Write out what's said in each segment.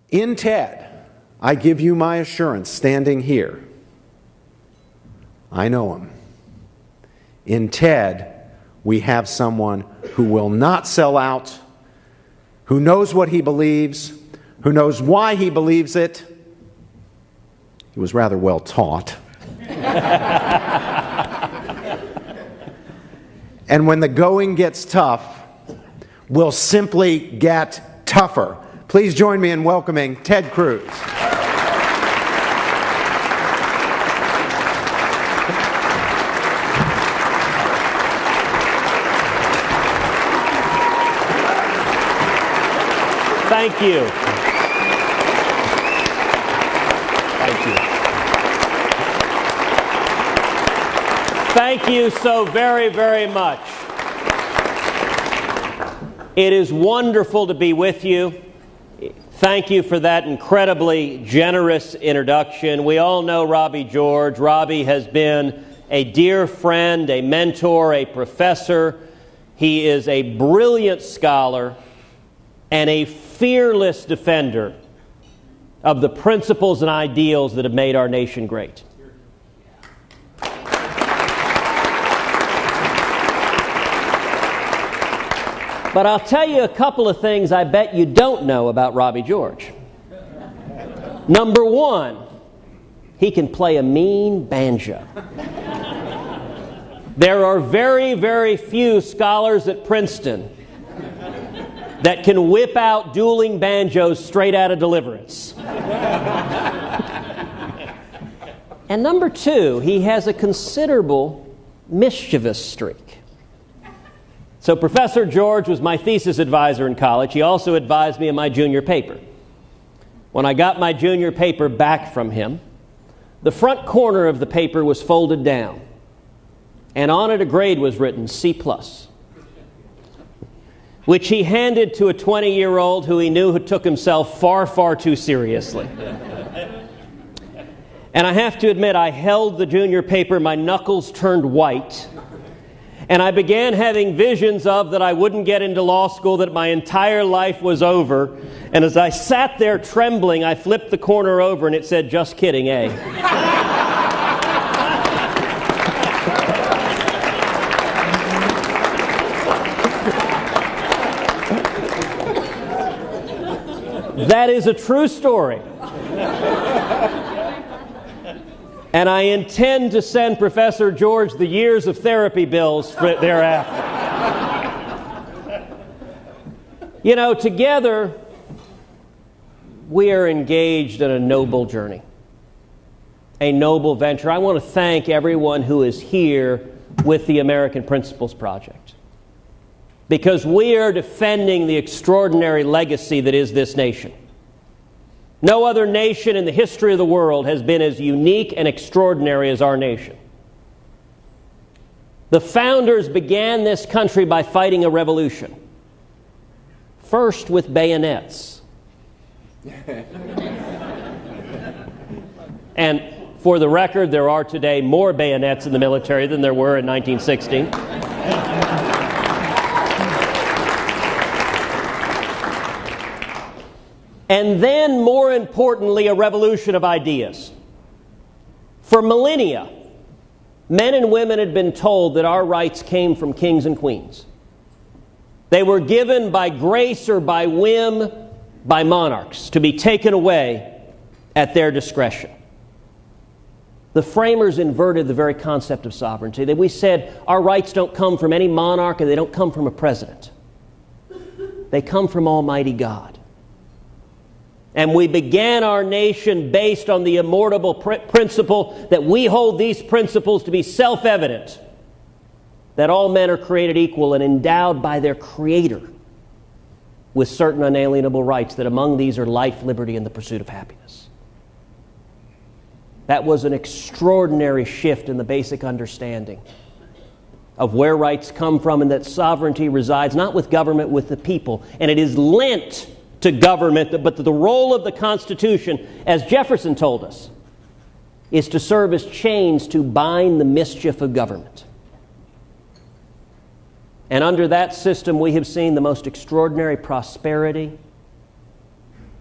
In Ted, I give you my assurance standing here. I know him. In Ted, we have someone who will not sell out, who knows what he believes, who knows why he believes it. He was rather well taught. And when the going gets tough, will simply get tougher. Please join me in welcoming Ted Cruz. Thank you. Thank you. Thank you so very, very much. It is wonderful to be with you. Thank you for that incredibly generous introduction. We all know Robbie George. Robbie has been a dear friend, a mentor, a professor. He is a brilliant scholar and a fearless defender of the principles and ideals that have made our nation great. But I'll tell you a couple of things I bet you don't know about Robbie George. Number one, he can play a mean banjo. There are very, very few scholars at Princeton that can whip out dueling banjos straight out of Deliverance. And number two, he has a considerable mischievous streak. So Professor George was my thesis advisor in college. He also advised me in my junior paper. When I got my junior paper back from him, the front corner of the paper was folded down, and on it a grade was written, C+, which he handed to a 20-year-old who he knew who took himself far, far too seriously. And I have to admit, I held the junior paper, my knuckles turned white, and I began having visions of that I wouldn't get into law school, that my entire life was over. And as I sat there trembling, I flipped the corner over and it said, "Just kidding, eh?" That is a true story. And I intend to send Professor George the years of therapy bills thereafter. You know, together, we are engaged in a noble journey, a noble venture. I want to thank everyone who is here with the American Principles Project, because we are defending the extraordinary legacy that is this nation. No other nation in the history of the world has been as unique and extraordinary as our nation. The founders began this country by fighting a revolution. First with bayonets. And for the record, there are today more bayonets in the military than there were in 1916. And then, more importantly, a revolution of ideas. For millennia, men and women had been told that our rights came from kings and queens. They were given by grace or by whim by monarchs to be taken away at their discretion. The framers inverted the very concept of sovereignty. That we said our rights don't come from any monarch and they don't come from a president. They come from Almighty God. And we began our nation based on the immortal principle that we hold these principles to be self-evident, that all men are created equal and endowed by their Creator with certain unalienable rights, that among these are life, liberty, and the pursuit of happiness. That was an extraordinary shift in the basic understanding of where rights come from, and that sovereignty resides not with government, with the people. And it is lent to government, but the role of the Constitution, as Jefferson told us, is to serve as chains to bind the mischief of government. And under that system, we have seen the most extraordinary prosperity,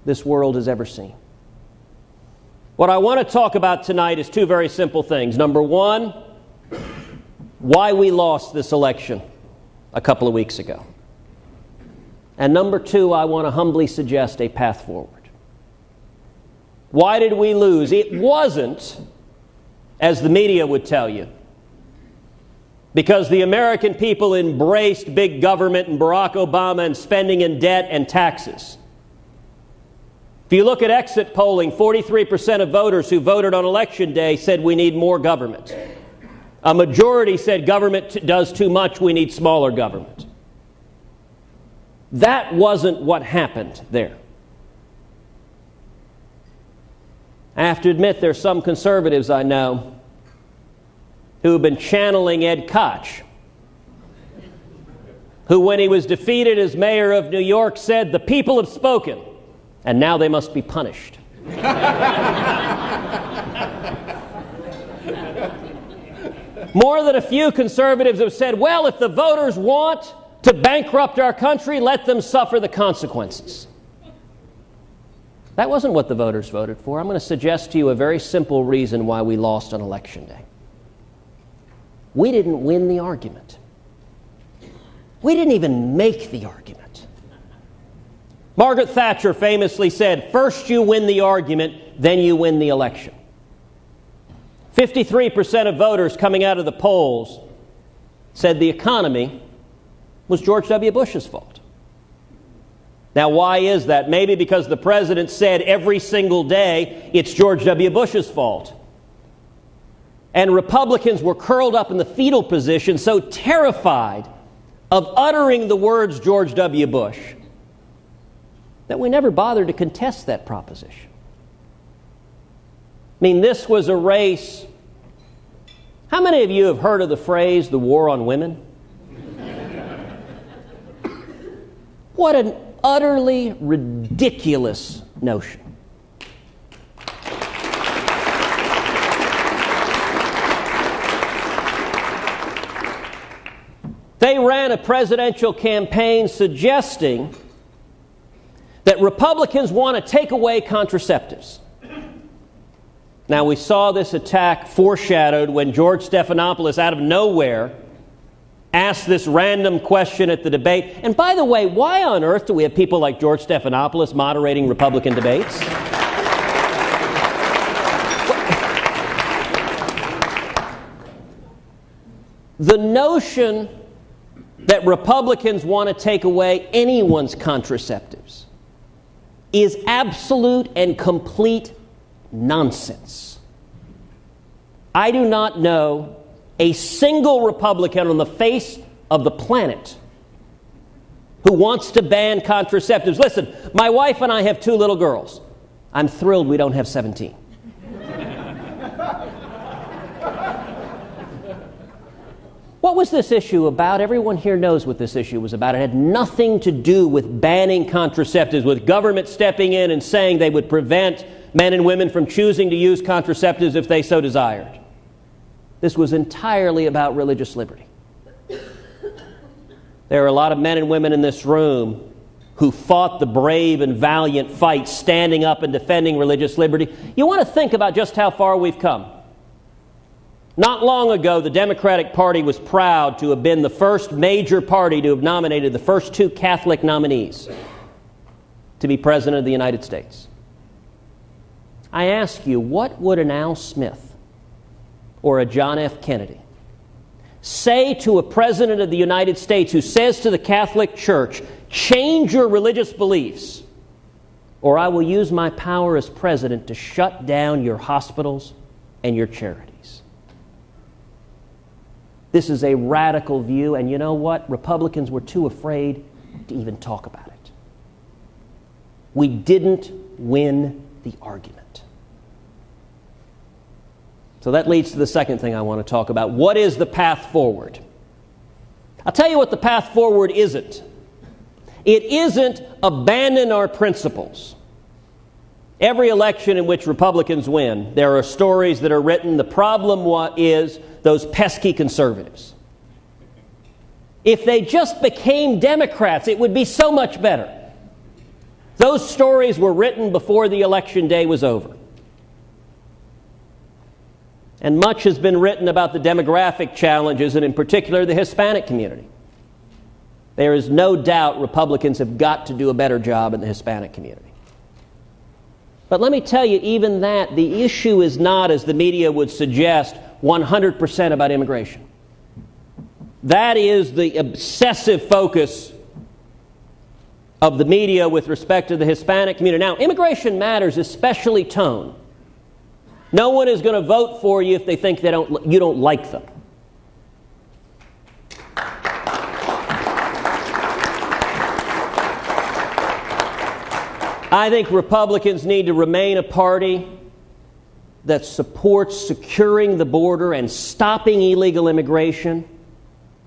this world has ever seen. What I want to talk about tonight is two very simple things. Number one, why we lost this election a couple of weeks ago. And number two, I want to humbly suggest a path forward. Why did we lose? It wasn't, as the media would tell you, because the American people embraced big government and Barack Obama and spending and debt and taxes. If you look at exit polling, 43% of voters who voted on Election Day said we need more government. A majority said government does too much, we need smaller government. That wasn't what happened there. I have to admit there's some conservatives I know who have been channeling Ed Koch, who when he was defeated as mayor of New York said, "The people have spoken, and now they must be punished." More than a few conservatives have said, well, if the voters want to bankrupt our country, let them suffer the consequences. That wasn't what the voters voted for. I'm going to suggest to you a very simple reason why we lost on Election Day. We didn't win the argument. We didn't even make the argument. Margaret Thatcher famously said, first you win the argument, then you win the election. 53% of voters coming out of the polls said the economy was George W. Bush's fault. Now, why is that? Maybe because the president said every single day it's George W. Bush's fault. And Republicans were curled up in the fetal position, so terrified of uttering the words George W. Bush, that we never bothered to contest that proposition. I mean, this was a race. How many of you have heard of the phrase, the war on women? What an utterly ridiculous notion. They ran a presidential campaign suggesting that Republicans want to take away contraceptives. Now, we saw this attack foreshadowed when George Stephanopoulos, out of nowhere, asked this random question at the debate. And by the way, why on earth do we have people like George Stephanopoulos moderating Republican debates? The notion that Republicans want to take away anyone's contraceptives is absolute and complete nonsense. I do not know a single Republican on the face of the planet who wants to ban contraceptives. Listen, my wife and I have 2 little girls. I'm thrilled we don't have 17. What was this issue about? Everyone here knows what this issue was about. It had nothing to do with banning contraceptives, with government stepping in and saying they would prevent men and women from choosing to use contraceptives if they so desired. This was entirely about religious liberty. There are a lot of men and women in this room who fought the brave and valiant fight standing up and defending religious liberty. You want to think about just how far we've come. Not long ago, the Democratic Party was proud to have been the first major party to have nominated the first 2 Catholic nominees to be President of the United States. I ask you, what would an Al Smith or a John F. Kennedy say to a President of the United States who says to the Catholic Church, change your religious beliefs, or I will use my power as President to shut down your hospitals and your charities? This is a radical view, and you know what? Republicans were too afraid to even talk about it. We didn't win the argument. So that leads to the second thing I want to talk about. What is the path forward? I'll tell you what the path forward isn't. It isn't abandon our principles. Every election in which Republicans win, there are stories that are written. The problem is those pesky conservatives. If they just became Democrats, it would be so much better. Those stories were written before the election day was over. And much has been written about the demographic challenges, and in particular the Hispanic community. There is no doubt Republicans have got to do a better job in the Hispanic community. But let me tell you, even that, the issue is not, as the media would suggest, 100% about immigration. That is the obsessive focus of the media with respect to the Hispanic community. Now, immigration matters, especially tone. No one is going to vote for you if they think you don't like them. I think Republicans need to remain a party that supports securing the border and stopping illegal immigration,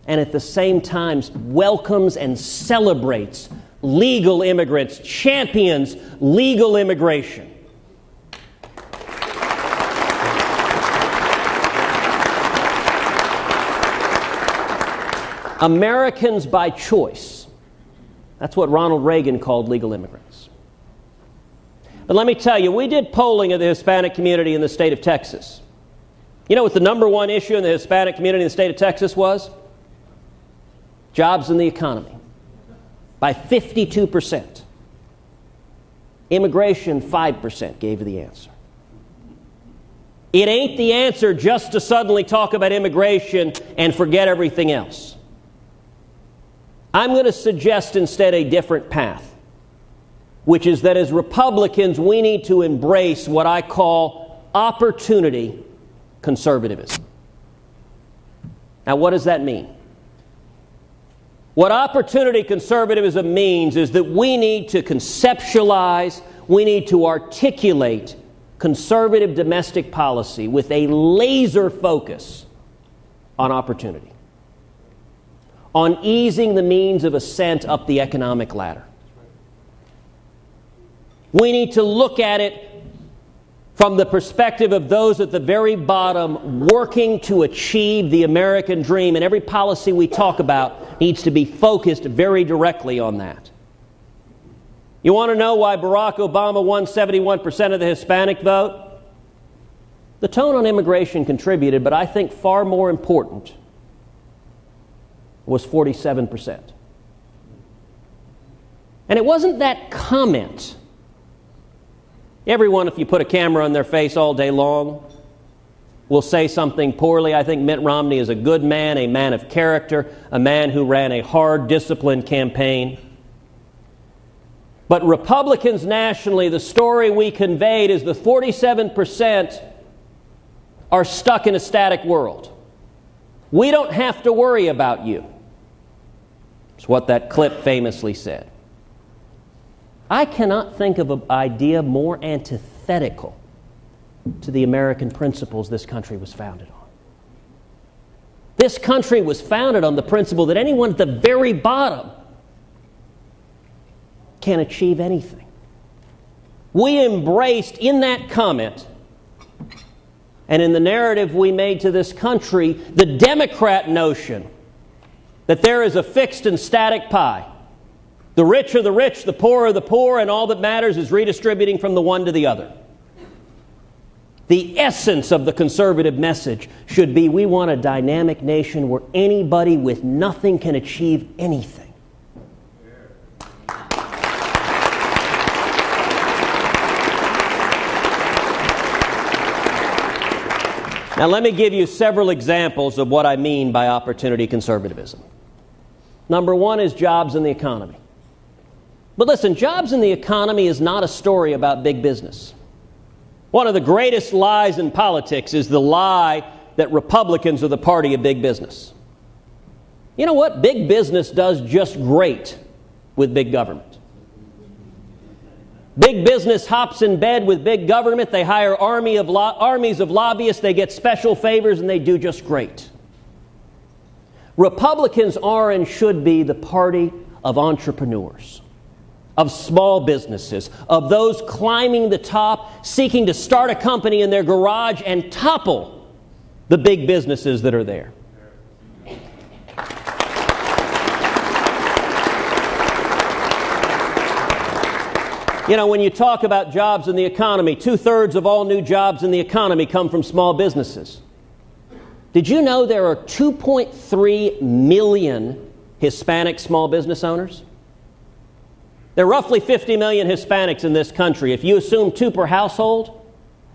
and at the same time welcomes and celebrates legal immigrants, champions legal immigration. Americans by choice. That's what Ronald Reagan called legal immigrants. But let me tell you, we did polling of the Hispanic community in the state of Texas. You know what the number one issue in the Hispanic community in the state of Texas was? Jobs and the economy. By 52%. Immigration, 5% gave the answer. It ain't the answer just to suddenly talk about immigration and forget everything else. I'm going to suggest instead a different path, which is that as Republicans, we need to embrace what I call opportunity conservatism. Now, what does that mean? What opportunity conservatism means is that we need to conceptualize, we need to articulate conservative domestic policy with a laser focus on opportunity, on easing the means of ascent up the economic ladder. We need to look at it from the perspective of those at the very bottom working to achieve the American dream, and every policy we talk about needs to be focused very directly on that. You want to know why Barack Obama won 71% of the Hispanic vote? The tone on immigration contributed, but I think far more important was 47%. And it wasn't that comment. Everyone, if you put a camera on their face all day long, will say something poorly. I think Mitt Romney is a good man, a man of character, a man who ran a hard, disciplined campaign. But Republicans nationally, the story we conveyed is the 47% are stuck in a static world. We don't have to worry about you. It's what that clip famously said. I cannot think of an idea more antithetical to the American principles this country was founded on. This country was founded on the principle that anyone at the very bottom can achieve anything. We embraced in that comment and in the narrative we made to this country the Democrat notion that there is a fixed and static pie. The rich are the rich, the poor are the poor, and all that matters is redistributing from the one to the other. The essence of the conservative message should be we want a dynamic nation where anybody with nothing can achieve anything. Now let me give you several examples of what I mean by opportunity conservatism. Number one is jobs in the economy. But listen, jobs in the economy is not a story about big business. One of the greatest lies in politics is the lie that Republicans are the party of big business. You know what? Big business does just great with big government. Big business hops in bed with big government. They hire armies of lobbyists. They get special favors, and they do just great. Republicans are and should be the party of entrepreneurs, of small businesses, of those climbing the top, seeking to start a company in their garage and topple the big businesses that are there. You know, when you talk about jobs in the economy, 2/3 of all new jobs in the economy come from small businesses. Did you know there are 2.3 million Hispanic small business owners? There are roughly 50 million Hispanics in this country. If you assume 2 per household,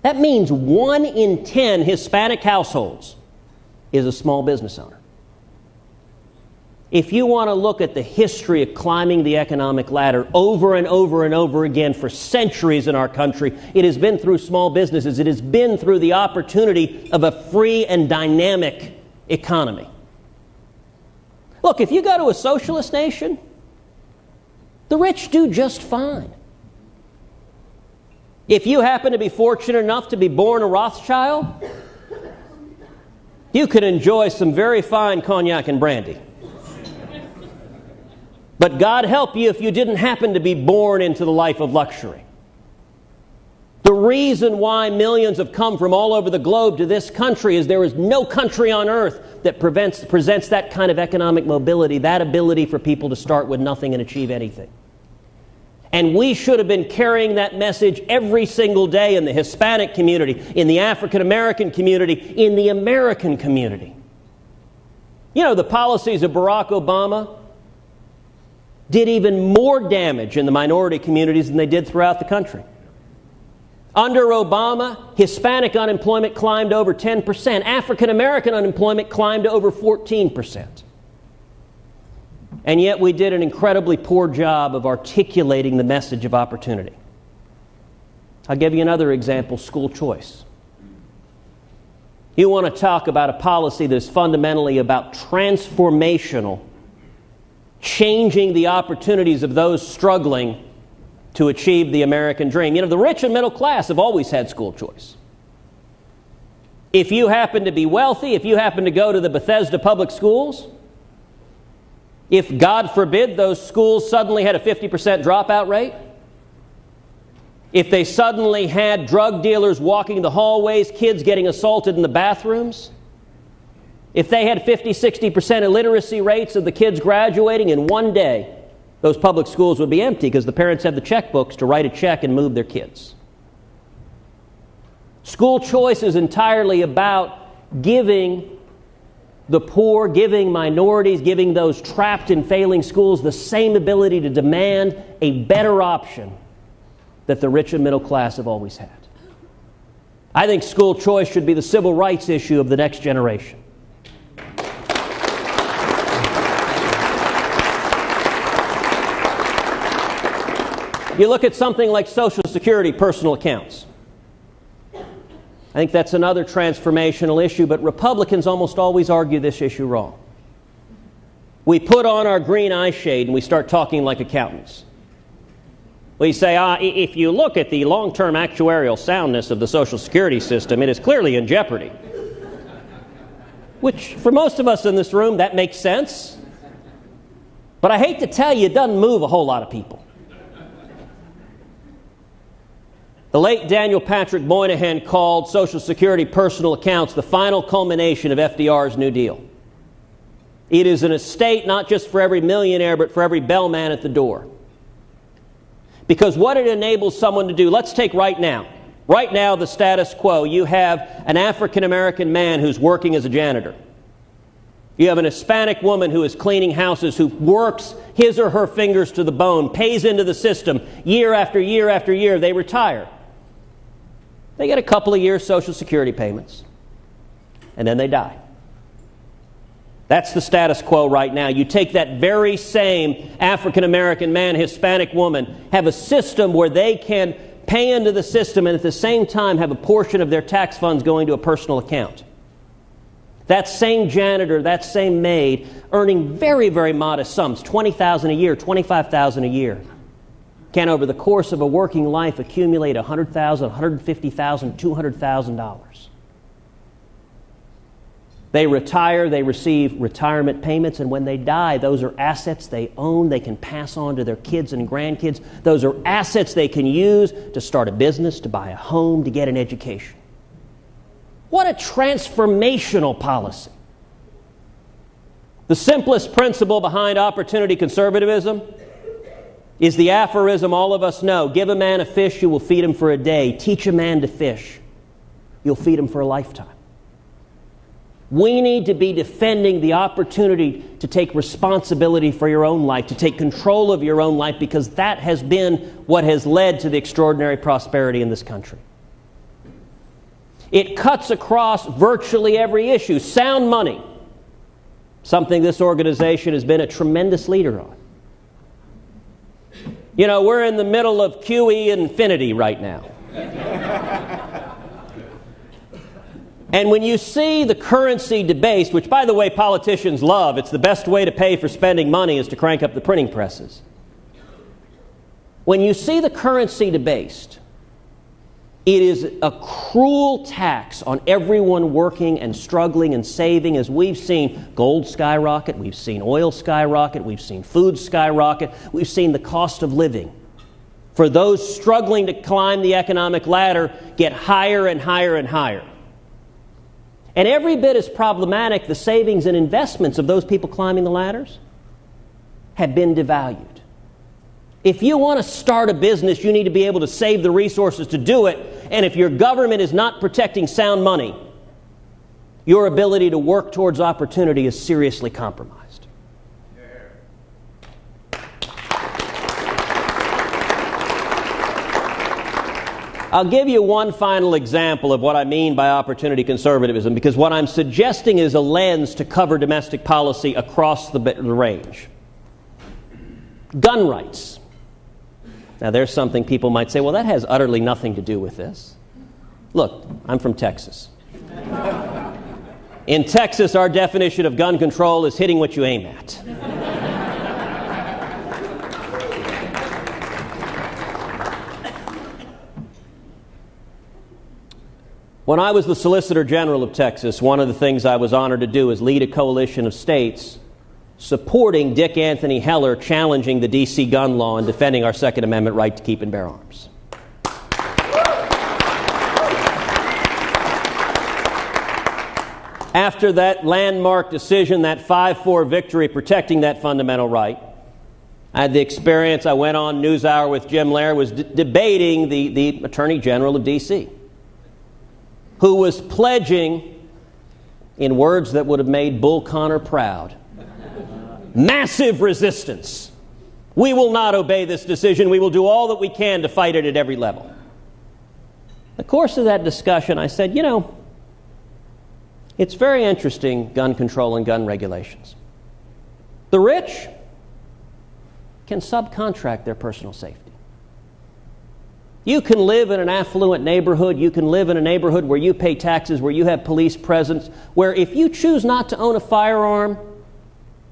that means 1 in 10 Hispanic households is a small business owner. If you want to look at the history of climbing the economic ladder over and over and over again for centuries in our country, it has been through small businesses. It has been through the opportunity of a free and dynamic economy. Look, if you go to a socialist nation, the rich do just fine. If you happen to be fortunate enough to be born a Rothschild, you can enjoy some very fine cognac and brandy. But God help you if you didn't happen to be born into the life of luxury. The reason why millions have come from all over the globe to this country is there is no country on earth that presents that kind of economic mobility, that ability for people to start with nothing and achieve anything. And we should have been carrying that message every single day in the Hispanic community, in the African American community, in the American community. You know, the policies of Barack Obama did even more damage in the minority communities than they did throughout the country. Under Obama, Hispanic unemployment climbed over 10%. African American unemployment climbed to over 14%. And yet we did an incredibly poor job of articulating the message of opportunity. I'll give you another example, school choice. You want to talk about a policy that is fundamentally about transformational, changing the opportunities of those struggling to achieve the American dream. You know, the rich and middle class have always had school choice. If you happen to be wealthy, if you happen to go to the Bethesda public schools, if, God forbid, those schools suddenly had a 50% dropout rate, if they suddenly had drug dealers walking the hallways, kids getting assaulted in the bathrooms, if they had 50-60% illiteracy rates of the kids graduating in one day, those public schools would be empty because the parents have the checkbooks to write a check and move their kids. School choice is entirely about giving the poor, giving minorities, giving those trapped in failing schools the same ability to demand a better option that the rich and middle class have always had. I think school choice should be the civil rights issue of the next generation. You look at something like Social Security personal accounts. I think that's another transformational issue, but Republicans almost always argue this issue wrong. We put on our green eye shade and we start talking like accountants. We say, if you look at the long-term actuarial soundness of the Social Security system, it is clearly in jeopardy. Which, for most of us in this room, that makes sense. But I hate to tell you, it doesn't move a whole lot of people. The late Daniel Patrick Moynihan called Social Security personal accounts the final culmination of FDR's New Deal. It is an estate not just for every millionaire, but for every bellman at the door. Because what it enables someone to do, let's take right now. Right now, the status quo, you have an African-American man who's working as a janitor. You have an Hispanic woman who is cleaning houses, who works his or her fingers to the bone, pays into the system year after year after year. They retire. They get a couple of years Social Security payments, and then they die. That's the status quo right now. You take that very same African-American man, Hispanic woman, have a system where they can pay into the system and at the same time have a portion of their tax funds going to a personal account. That same janitor, that same maid, earning very, very modest sums, $20,000 a year, $25,000 a year, can over the course of a working life accumulate $100,000, $150,000, $200,000. They retire, they receive retirement payments, and when they die, those are assets they own, they can pass on to their kids and grandkids. Those are assets they can use to start a business, to buy a home, to get an education. What a transformational policy. The simplest principle behind opportunity conservatism is the aphorism all of us know. Give a man a fish, you will feed him for a day. Teach a man to fish, you'll feed him for a lifetime. We need to be defending the opportunity to take responsibility for your own life, to take control of your own life, because that has been what has led to the extraordinary prosperity in this country. It cuts across virtually every issue. Sound money, something this organization has been a tremendous leader on. You know, we're in the middle of QE infinity right now. And when you see the currency debased, which, by the way, politicians love, it's the best way to pay for spending money is to crank up the printing presses. When you see the currency debased, it is a cruel tax on everyone working and struggling and saving, as we've seen gold skyrocket, we've seen oil skyrocket, we've seen food skyrocket, we've seen the cost of living for those struggling to climb the economic ladder get higher and higher and higher. And every bit as problematic, the savings and investments of those people climbing the ladders have been devalued. If you want to start a business, you need to be able to save the resources to do it. And if your government is not protecting sound money, your ability to work towards opportunity is seriously compromised. I'll give you one final example of what I mean by opportunity conservatism, because what I'm suggesting is a lens to cover domestic policy across the range. Gun rights. Now, there's something people might say, well, that has utterly nothing to do with this. Look, I'm from Texas. In Texas, our definition of gun control is hitting what you aim at. When I was the Solicitor General of Texas, one of the things I was honored to do is lead a coalition of states supporting Dick Anthony Heller challenging the D.C. gun law and defending our Second Amendment right to keep and bear arms. After that landmark decision, that 5-4 victory protecting that fundamental right, I had the experience, I went on NewsHour with Jim Lehrer, was debating the Attorney General of D.C., who was pledging, in words that would have made Bull Connor proud, massive resistance. We will not obey this decision. We will do all that we can to fight it at every level. In the course of that discussion, I said, you know, it's very interesting, gun control and gun regulations. The rich can subcontract their personal safety. You can live in an affluent neighborhood, you can live in a neighborhood where you pay taxes, where you have police presence, where if you choose not to own a firearm,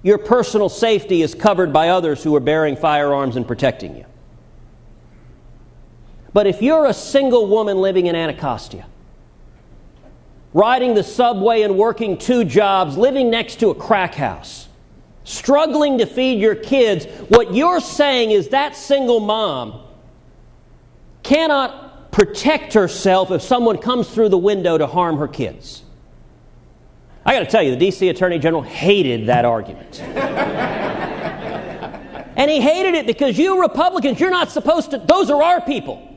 your personal safety is covered by others who are bearing firearms and protecting you. But if you're a single woman living in Anacostia, riding the subway and working 2 jobs, living next to a crack house, struggling to feed your kids, what you're saying is that single mom cannot protect herself if someone comes through the window to harm her kids. I got to tell you, the D.C. Attorney General hated that argument. And he hated it because you Republicans, you're not supposed to, those are our people.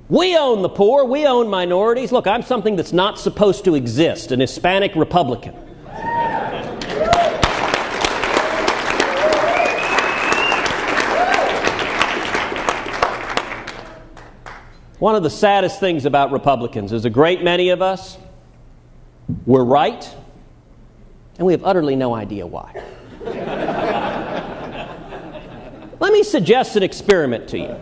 We own the poor, we own minorities. Look, I'm something that's not supposed to exist, an Hispanic Republican. One of the saddest things about Republicans is a great many of us, we're right, and we have utterly no idea why. Let me suggest an experiment to you.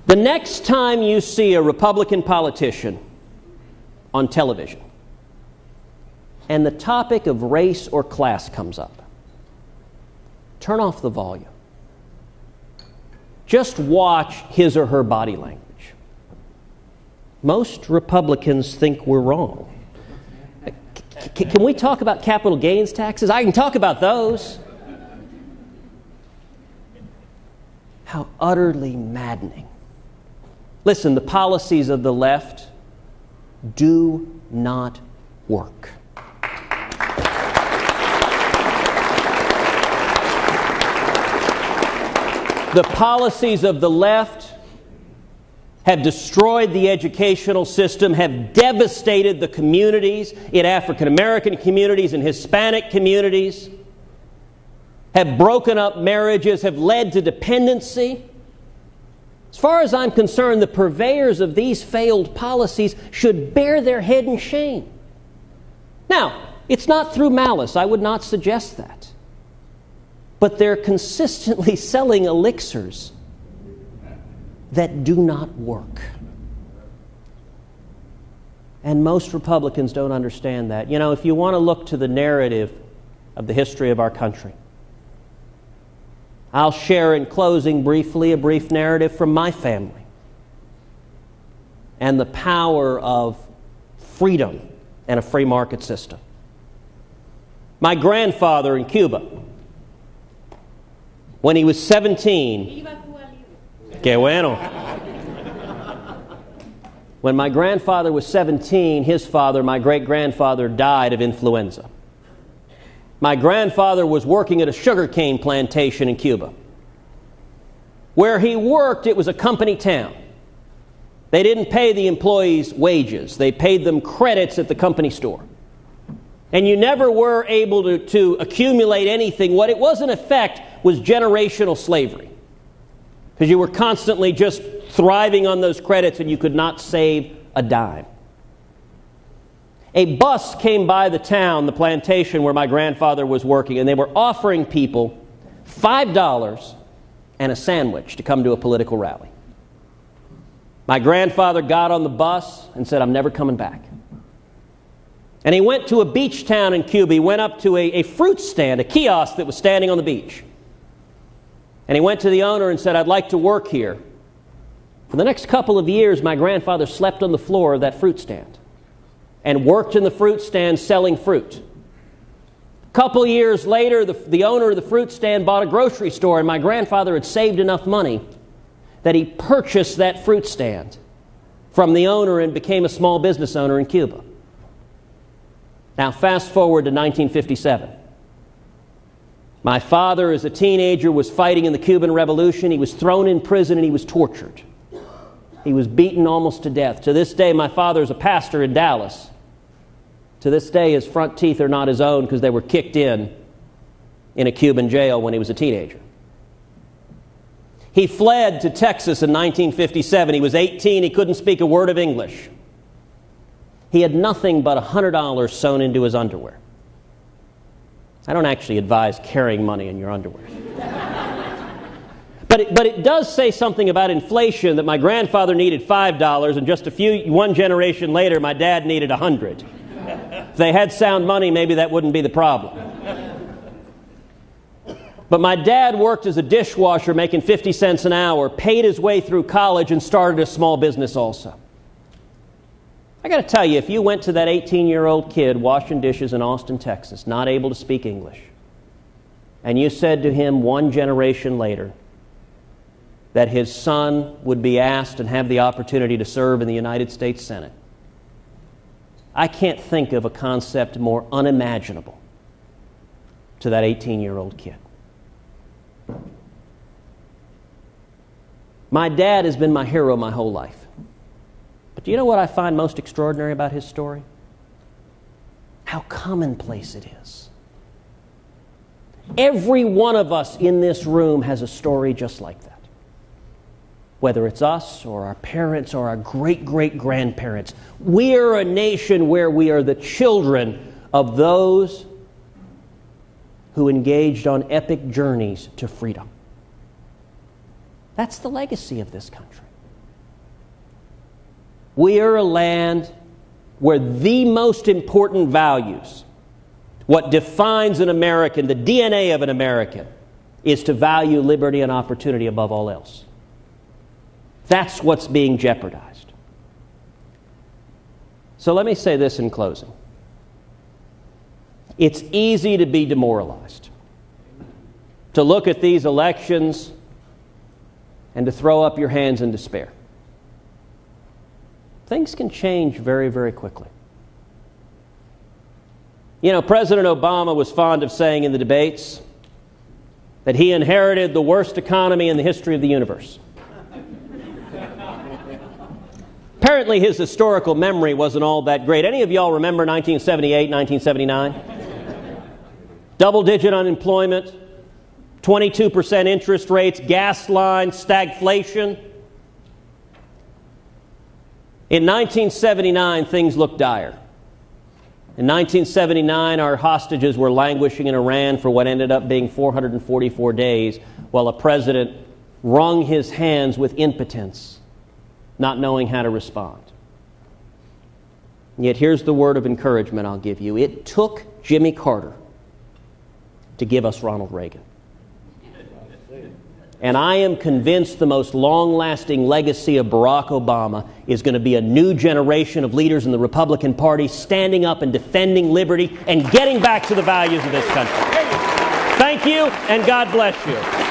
The next time you see a Republican politician on television and the topic of race or class comes up, turn off the volume. Just watch his or her body language. Most Republicans think we're wrong. Can we talk about capital gains taxes? I can talk about those. How utterly maddening. Listen, the policies of the left do not work. The policies of the left have destroyed the educational system, have devastated the communities, in African American communities and Hispanic communities, have broken up marriages, have led to dependency. As far as I'm concerned, the purveyors of these failed policies should bear their head in shame. Now, it's not through malice. I would not suggest that. But they're consistently selling elixirs that do not work. And most Republicans don't understand that. You know, if you want to look to the narrative of the history of our country, I'll share in closing briefly a brief narrative from my family and the power of freedom and a free market system. My grandfather in Cuba, when he was 17, que bueno. When my grandfather was 17, his father, my great-grandfather, died of influenza. My grandfather was working at a sugarcane plantation in Cuba. Where he worked, it was a company town. They didn't pay the employees wages. They paid them credits at the company store. And you never were able to accumulate anything. What it was in effect was generational slavery. Because you were constantly just thriving on those credits and you could not save a dime. A bus came by the town, the plantation where my grandfather was working, and they were offering people $5 and a sandwich to come to a political rally. My grandfather got on the bus and said, "I'm never coming back." And he went to a beach town in Cuba. He went up to a fruit stand, a kiosk that was standing on the beach. And he went to the owner and said, "I'd like to work here." For the next couple of years, my grandfather slept on the floor of that fruit stand and worked in the fruit stand selling fruit. A couple of years later, the owner of the fruit stand bought a grocery store, and my grandfather had saved enough money that he purchased that fruit stand from the owner and became a small business owner in Cuba. Now, fast forward to 1957. My father, as a teenager, was fighting in the Cuban Revolution. He was thrown in prison and he was tortured. He was beaten almost to death. To this day, my father is a pastor in Dallas. To this day, his front teeth are not his own because they were kicked in a Cuban jail when he was a teenager. He fled to Texas in 1957. He was 18. He couldn't speak a word of English. He had nothing but $100 sewn into his underwear. I don't actually advise carrying money in your underwear. But it does say something about inflation, that my grandfather needed $5, and just one generation later, my dad needed $100. If they had sound money, maybe that wouldn't be the problem. But my dad worked as a dishwasher, making 50 cents an hour, paid his way through college, and started a small business also. I got to tell you, if you went to that 18-year-old kid washing dishes in Austin, Texas, not able to speak English, and you said to him one generation later that his son would be asked and have the opportunity to serve in the United States Senate, I can't think of a concept more unimaginable to that 18-year-old kid. My dad has been my hero my whole life. But do you know what I find most extraordinary about his story? How commonplace it is. Every one of us in this room has a story just like that. Whether it's us or our parents or our great-great-grandparents, we are a nation where we are the children of those who engaged on epic journeys to freedom. That's the legacy of this country. We are a land where the most important values, what defines an American, the DNA of an American, is to value liberty and opportunity above all else. That's what's being jeopardized. So let me say this in closing. It's easy to be demoralized, to look at these elections and to throw up your hands in despair. Things can change very, very quickly. You know, President Obama was fond of saying in the debates, that he inherited the worst economy in the history of the universe. Apparently his historical memory wasn't all that great. Any of y'all remember 1978, 1979? Double-digit unemployment, 22% interest rates, gas lines, stagflation. In 1979, things looked dire. In 1979, our hostages were languishing in Iran for what ended up being 444 days, while a president wrung his hands with impotence, not knowing how to respond. Yet here's the word of encouragement I'll give you. It took Jimmy Carter to give us Ronald Reagan. And I am convinced the most long-lasting legacy of Barack Obama is going to be a new generation of leaders in the Republican Party standing up and defending liberty and getting back to the values of this country. Thank you, and God bless you.